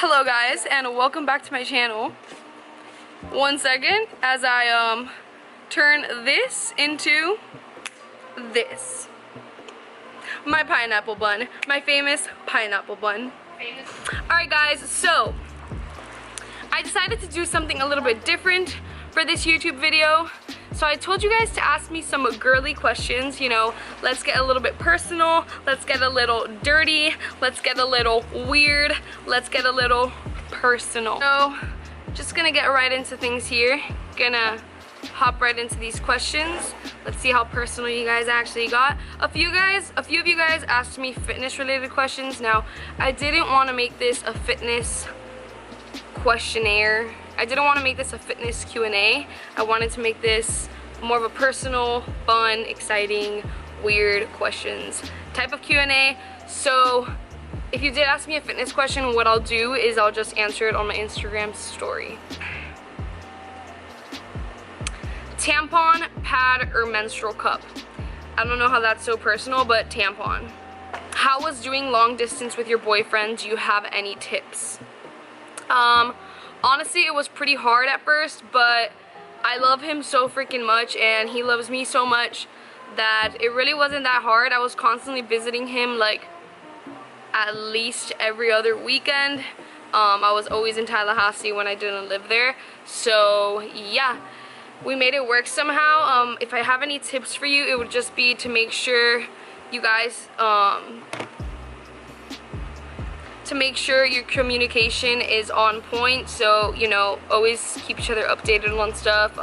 Hello guys, and welcome back to my channel. 1 second as I turn this into this. My pineapple bun. My famous pineapple bun. Alright guys, so I decided to do something a little bit different for this YouTube video. So I told you guys to ask me some girly questions, you know, let's get a little bit personal, let's get a little dirty, let's get a little weird, let's get a little personal. So, just gonna get right into things here. Gonna hop right into these questions. Let's see how personal you guys actually got. A few of you guys asked me fitness related questions. Now, I didn't want to make this a fitness questionnaire. I didn't want to make this a fitness Q&A. I wanted to make this more of a personal, fun, exciting, weird questions type of Q&A. So if you did ask me a fitness question, what I'll do is I'll just answer it on my Instagram story. Tampon, pad, or menstrual cup? I don't know how that's so personal, but tampon. How was doing long distance with your boyfriend? Do you have any tips? Honestly, it was pretty hard at first, but I love him so freaking much and he loves me so much that it really wasn't that hard. I was constantly visiting him like at least every other weekend. I was always in Tallahassee when I didn't live there. So yeah, we made it work somehow. If I have any tips for you, it would just be to make sure you guys to make sure your communication is on point. So, you know, always keep each other updated on stuff,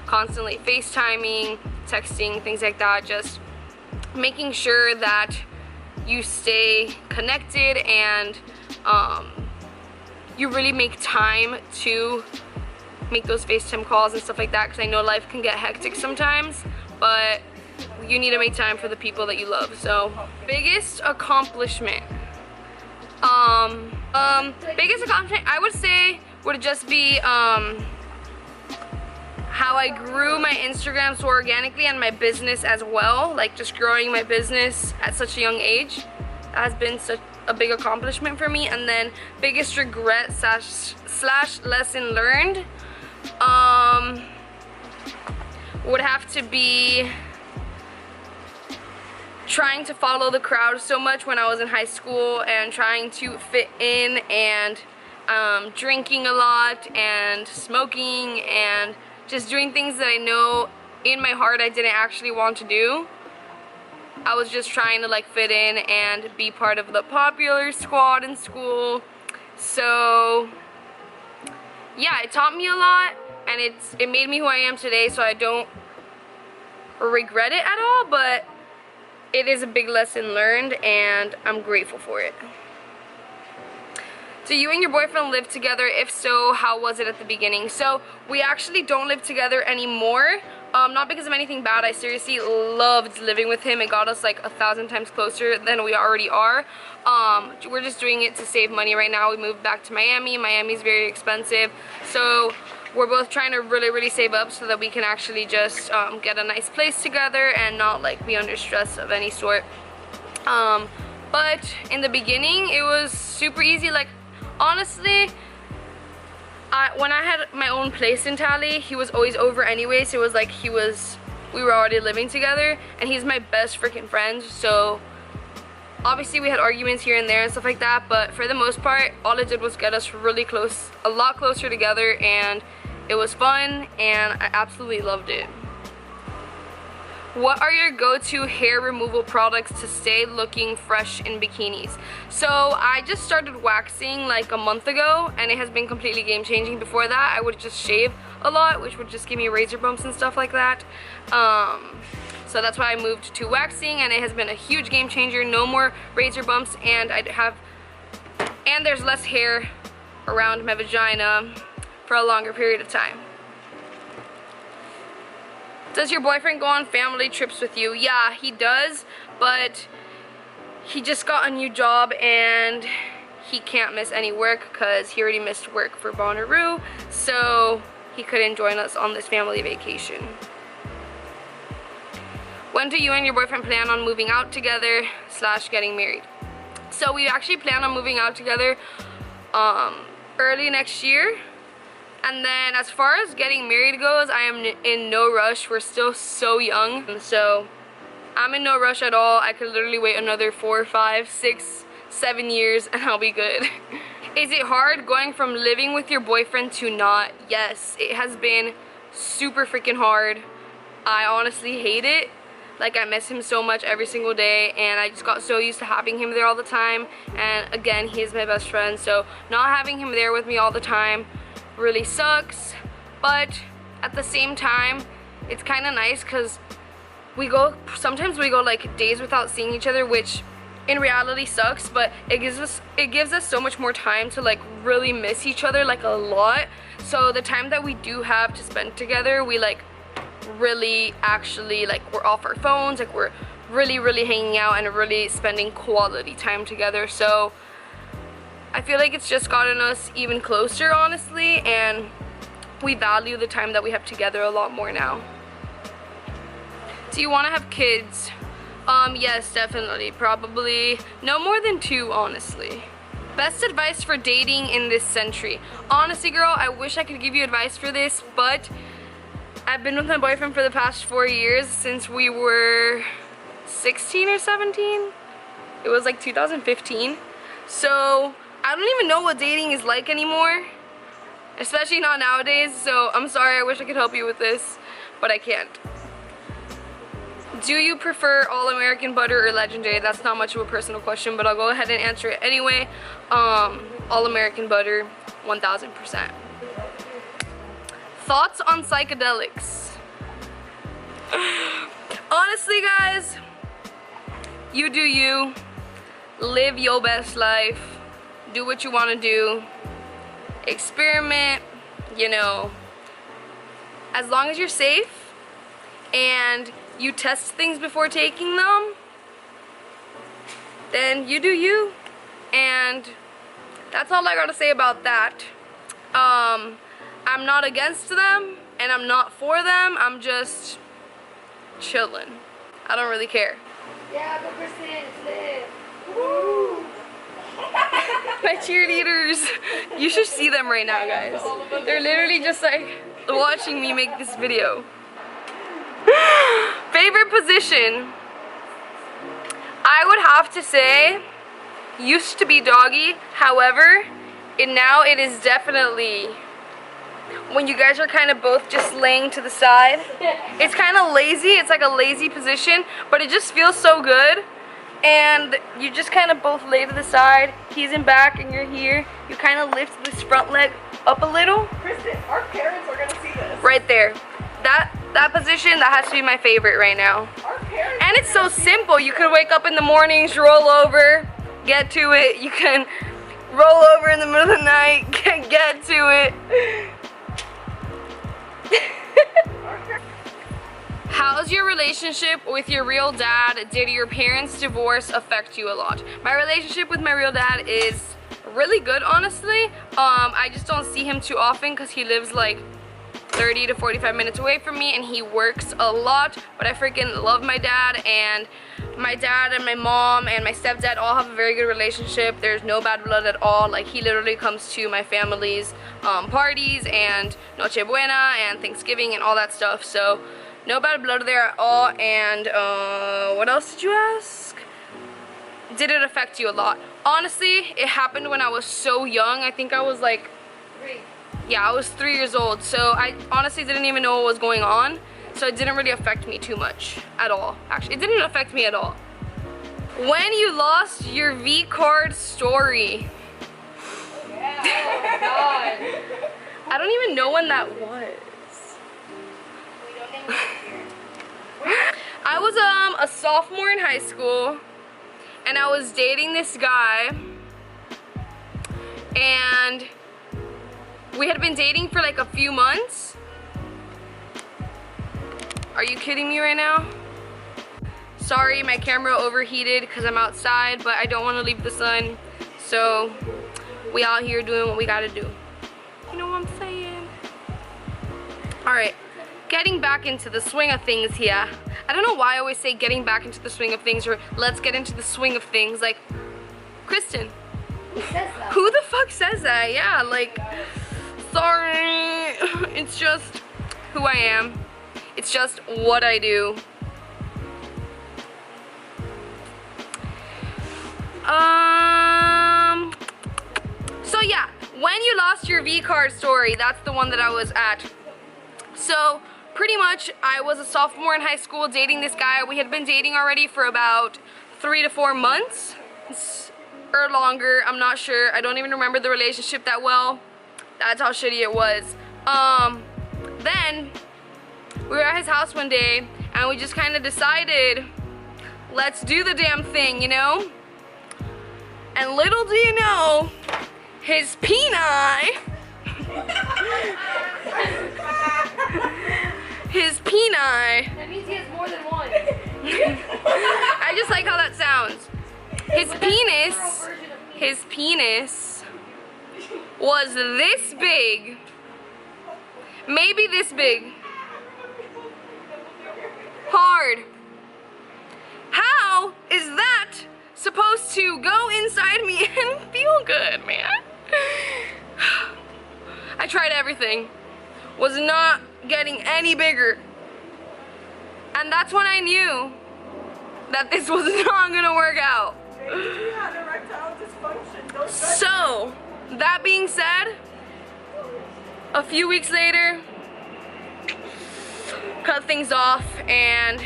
constantly FaceTiming, texting, things like that. Just making sure that you stay connected and you really make time to make those FaceTime calls and stuff like that, because I know life can get hectic sometimes, but you need to make time for the people that you love. So, biggest accomplishment. Biggest accomplishment I would say would just be how I grew my Instagram so organically and my business as well, like just growing my business at such a young age. That has been such a big accomplishment for me. And then biggest regret slash lesson learned would have to be trying to follow the crowd so much when I was in high school and trying to fit in and drinking a lot and smoking and just doing things that I know in my heart I didn't actually want to do. I was just trying to like fit in and be part of the popular squad in school. So yeah, it taught me a lot and it made me who I am today, so I don't regret it at all, but it is a big lesson learned and I'm grateful for it. Do you and your boyfriend live together? If so, how was it at the beginning? So we actually don't live together anymore. Not because of anything bad. I seriously loved living with him. It got us like 1,000 times closer than we already are. We're just doing it to save money right now. We moved back to Miami. Miami's very expensive. So we're both trying to really save up so that we can actually just get a nice place together and not like be under stress of any sort. But in the beginning, it was super easy. Like, honestly, when I had my own place in Tally, he was always over anyway, so it was like we were already living together, and he's my best freaking friend. So obviously we had arguments here and there and stuff like that, but for the most part, all it did was get us really close, a lot closer together, and it was fun, and I absolutely loved it. What are your go-to hair removal products to stay looking fresh in bikinis? So I just started waxing like a month ago, and it has been completely game-changing. Before that, I would just shave a lot, which would just give me razor bumps and stuff like that. So that's why I moved to waxing, and it has been a huge game changer. No more razor bumps, and there's less hair around my vagina for a longer period of time. Does your boyfriend go on family trips with you? Yeah, he does, but he just got a new job and he can't miss any work because he already missed work for Bonnaroo, so he couldn't join us on this family vacation. When do you and your boyfriend plan on moving out together / getting married? So we actually plan on moving out together early next year. And then as far as getting married goes, I am in no rush. We're still so young, so I'm in no rush at all. I could literally wait another 4, 5, 6, 7 years and I'll be good. Is it hard going from living with your boyfriend to not? Yes, it has been super freaking hard. I honestly hate it. Like, I miss him so much every single day, and I just got so used to having him there all the time. And again, he is my best friend, so not having him there with me all the time really sucks. But at the same time, it's kind of nice because sometimes we go like days without seeing each other, which in reality sucks, but it gives us so much more time to like really miss each other, like a lot. So the time that we do have to spend together, we like really actually, like, we're off our phones, like we're really hanging out and really spending quality time together. So I feel like it's just gotten us even closer, honestly, and we value the time that we have together a lot more now. Do you want to have kids? Yes, definitely. Probably no more than 2, honestly. Best advice for dating in this century? Honestly, girl, I wish I could give you advice for this, but I've been with my boyfriend for the past 4 years, since we were 16 or 17. It was like 2015. So I don't even know what dating is like anymore, especially not nowadays. So I'm sorry, I wish I could help you with this, but I can't. Do you prefer all-American butter or Legendary? That's not much of a personal question, but I'll go ahead and answer it anyway. All-American butter, 1000%. Thoughts on psychedelics? Honestly, guys, you do you. Live your best life. Do what you want to do. Experiment, you know. As long as you're safe and you test things before taking them, then you do you. And that's all I gotta say about that. I'm not against them and I'm not for them. I'm just chilling. I don't really care. Yeah, go percent, live. Woo! My cheerleaders. You should see them right now, guys. They're literally just like watching me make this video. Favorite position? I would have to say used to be doggy. However, now it is definitely when you guys are kind of both just laying to the side. It's kind of lazy. It's like a lazy position, but it just feels so good. And you just kind of both lay to the side. He's in back and you're here. You kind of lift this front leg up a little. Kristen, our parents are gonna see this. Right there. That position, that has to be my favorite right now. Our parents. And it's so simple. You could wake up in the mornings, roll over, get to it. You can roll over in the middle of the night, get to it. How's your relationship with your real dad? Did your parents' divorce affect you a lot? My relationship with my real dad is really good, honestly. I just don't see him too often because he lives like 30 to 45 minutes away from me and he works a lot, but I freaking love my dad, and my dad and my mom and my stepdad all have a very good relationship. There's no bad blood at all. Like, he literally comes to my family's parties and Noche Buena and Thanksgiving and all that stuff, so no bad blood there at all. And what else did you ask? Did it affect you a lot? Honestly, it happened when I was so young. I think I was like 3. Yeah, I was 3 years old, so I honestly didn't even know what was going on, so it didn't really affect me too much at all. Actually, it didn't affect me at all. When you lost your vcard story. Yeah, oh God. I don't even know when that was. I was a sophomore in high school, and I was dating this guy, and we had been dating for like a few months. Are you kidding me right now? Sorry, my camera overheated because I'm outside, but I don't want to leave the sun, so we out here doing what we gotta do. You know what I'm saying? Alright, getting back into the swing of things here. I don't know why I always say getting back into the swing of things or let's get into the swing of things. Like, Kristen, Who says that? Who the fuck says that? Yeah, like, sorry. It's just who I am. It's just what I do. So yeah, when you lost your vcard story, that's the one that I was at. So pretty much I was a sophomore in high school dating this guy. We had been dating already for about 3 to 4 months or longer. I'm not sure. I don't even remember the relationship that well. That's how shitty it was. Then we were at his house one day and we just kind of decided, let's do the damn thing, you know? And little do you know, his peni, his peni, That means he has more than one. I just like how that sounds. His penis was this big, maybe this big, hard. How is that supposed to go inside me and feel good, man? I tried everything. Was not getting any bigger. And that's when I knew that this was not gonna work out. Maybe he had erectile dysfunction. Don't judge So, that being said, a few weeks later, cut things off, and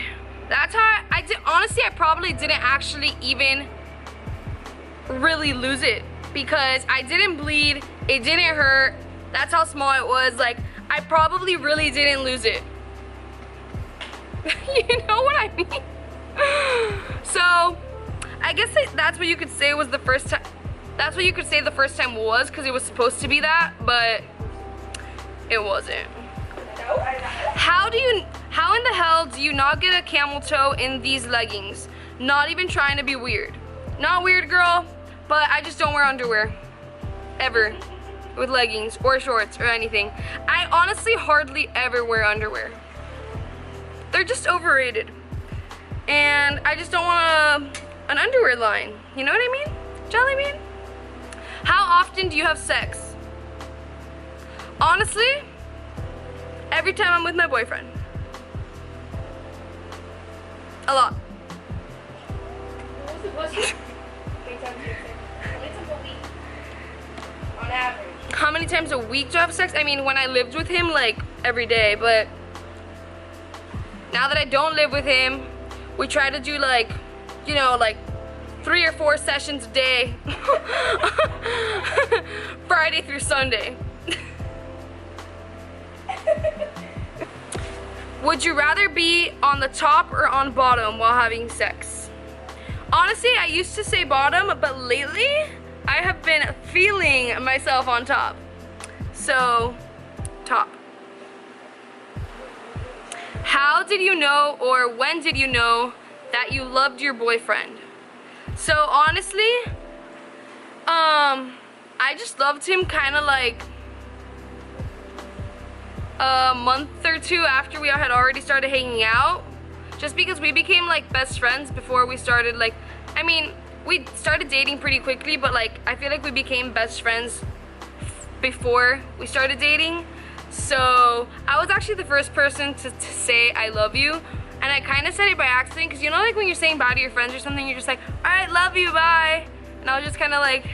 that's how I did. Honestly, I probably didn't actually even really lose it because I didn't bleed, it didn't hurt. That's how small it was. Like, I probably really didn't lose it. You know what I mean? So, I guess that's what you could say was the first time. That's what you could say the first time was, because it was supposed to be that, but it wasn't. How in the hell do you not get a camel toe in these leggings? Not even trying to be weird. Not weird, girl, but I just don't wear underwear. Ever. With leggings or shorts or anything. I honestly hardly ever wear underwear. They're just overrated. And I just don't want an underwear line. You know what I mean? Jelly bean? How often do you have sex? Honestly, every time I'm with my boyfriend. A lot. What was the question? How many times do you have sex? How many times a week? On average. How many times a week do I have sex? I mean, when I lived with him, like, every day, but now that I don't live with him, we try to do, like, you know, like 3 or 4 sessions a day. Friday through Sunday. Would you rather be on the top or on bottom while having sex? Honestly, I used to say bottom, but lately I have been feeling myself on top. So, top. How did you know, or when did you know that you loved your boyfriend? So honestly, I just loved him kind of like a month or 2 after we had already started hanging out, just because we became like best friends before we started, like, I mean, we started dating pretty quickly, but like I feel like we became best friends before we started dating. So I was actually the first person to say I love you, and I kind of said it by accident, because you know, like when you're saying bye to your friends or something, you're just like, all right, love you, bye. And I was just kind of like,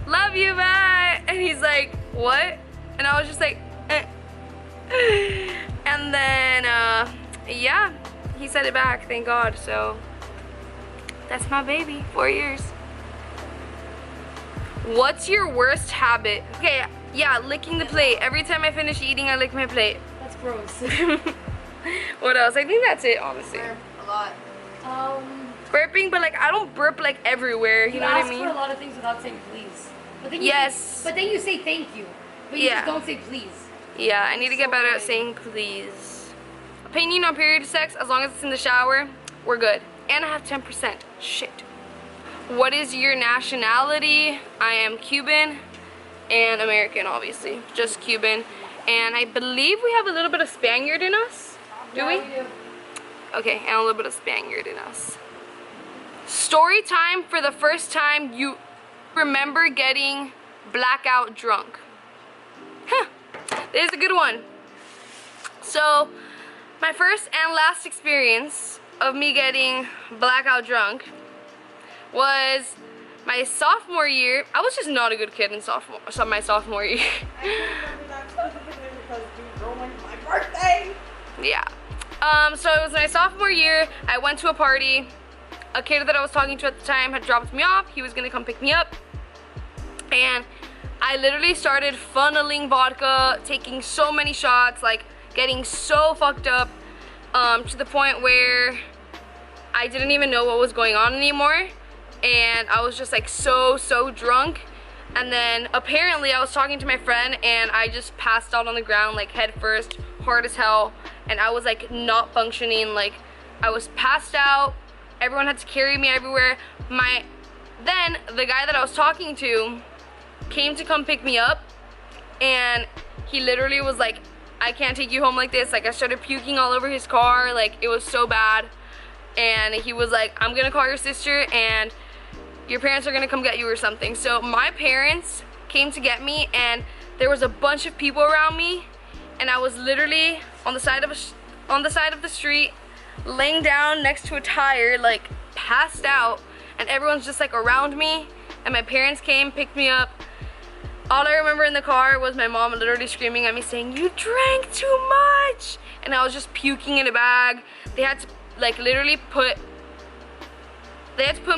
love you, bye. And he's like, what? And I was just like, eh. And then yeah, he said it back, thank God. So that's my baby. 4 years. What's your worst habit? Okay, yeah, licking the plate. Every time I finish eating, I lick my plate. That's gross. What else? I think that's it, honestly. A lot. Burping, but like I don't burp like everywhere, you know what I mean? You ask for a lot of things without saying please. But then Yes. But then you say thank you. But you Yeah. just don't say please. Yeah, I need to get So better at annoying. saying please. Opinion on period sex, as long as it's in the shower, we're good. And I have 10%. Shit. What is your nationality? I am Cuban and American, obviously. Just Cuban. And I believe we have a little bit of Spaniard in us. Do we? do. Okay, and a little bit of Spaniard in us. Story time for the first time you Remember getting blackout drunk. Huh. This is a good one. So, my first and last experience of me getting blackout drunk was my sophomore year. I was just not a good kid in my sophomore year. I remember that specifically because we ruined my birthday. Yeah. So it was my sophomore year. I went to a party. A kid that I was talking to at the time had dropped me off. He was gonna come pick me up. And I literally started funneling vodka, taking so many shots, like getting so fucked up, to the point where I didn't even know what was going on anymore. And I was just like so drunk. And then apparently I was talking to my friend and I just passed out on the ground like head first, hard as hell. And I was like not functioning, like I was passed out. Everyone had to carry me everywhere. Then the guy that I was talking to came to come pick me up, and he literally was like, I can't take you home like this. Like I started puking all over his car, like it was so bad. And he was like, I'm gonna call your sister and your parents are gonna come get you or something. So my parents came to get me, and there was a bunch of people around me, and I was literally on the side of the street, laying down next to a tire, like passed out, and everyone's just like around me. And my parents came, picked me up. All I remember in the car was my mom literally screaming at me saying, you drank too much. And I was just puking in a bag. They had to like literally put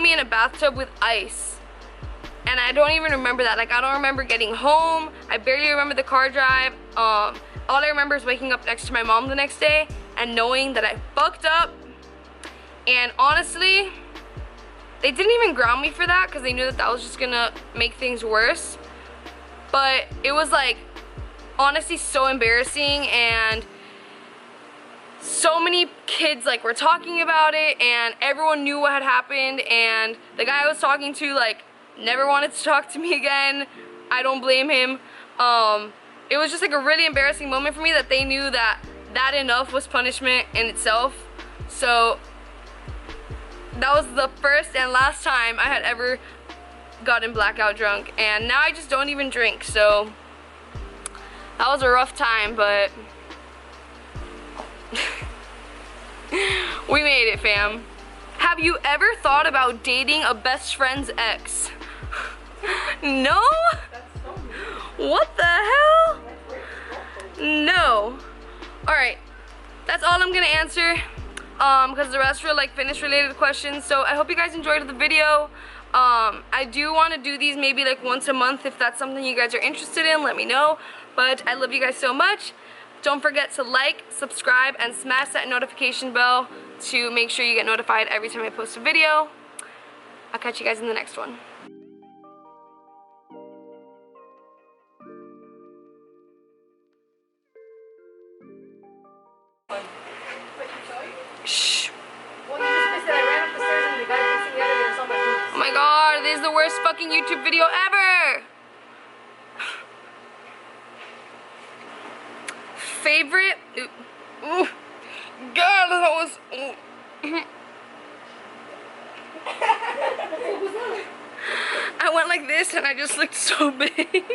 me in a bathtub with ice. And I don't even remember that. Like I don't remember getting home. I barely remember the car drive. All I remember is waking up next to my mom the next day and knowing that I fucked up. And honestly, they didn't even ground me for that because they knew that that was just gonna make things worse. But it was like honestly so embarrassing, and so many kids like were talking about it, and everyone knew what had happened, and the guy I was talking to like never wanted to talk to me again. I don't blame him. It was just like a really embarrassing moment for me that they knew that enough was punishment in itself. So that was the first and last time I had ever gotten blackout drunk, and now I just don't even drink. So that was a rough time, but we made it, fam. Have you ever thought about dating a best friend's ex? No? What the hell? No. Alright, that's all I'm gonna answer, because the rest were like fitness related questions. So I hope you guys enjoyed the video. I do want to do these maybe like once a month. If that's something you guys are interested in, let me know. But I love you guys so much. Don't forget to like, subscribe, and smash that notification bell to make sure you get notified every time I post a video. I'll catch you guys in the next one. Shh. Well, you just missed it. I ran up the stairs and the guy fixing the elevator saw my boobs. Oh my god, this is the worst fucking YouTube video ever! Favorite? Ooh. God, that was... I went like this and I just looked so big. Sorry.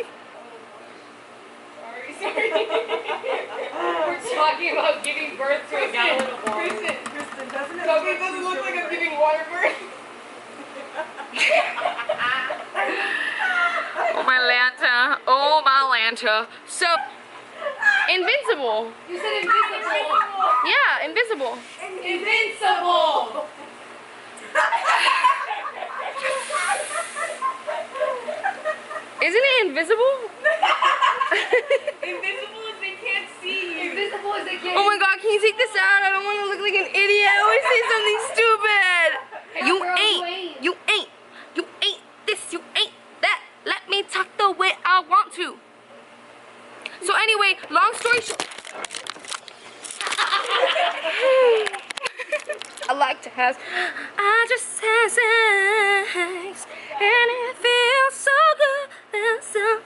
We're talking about giving birth to a gallon of water. Kristen, doesn't it Doesn't look like I'm giving water birth. Oh my Lanta. Oh my Lanta. So, invincible. You said invisible. Yeah, invisible. Invincible. Isn't it invisible? Invisible as they can't see you. Invisible as they can't. Oh my god, can you take this out? I don't want to look like an idiot. I always say something stupid. You ain't this, you ain't that. Let me talk the way I want to. So anyway, long story short. I like to have, I just had sex, and it feels so good, and so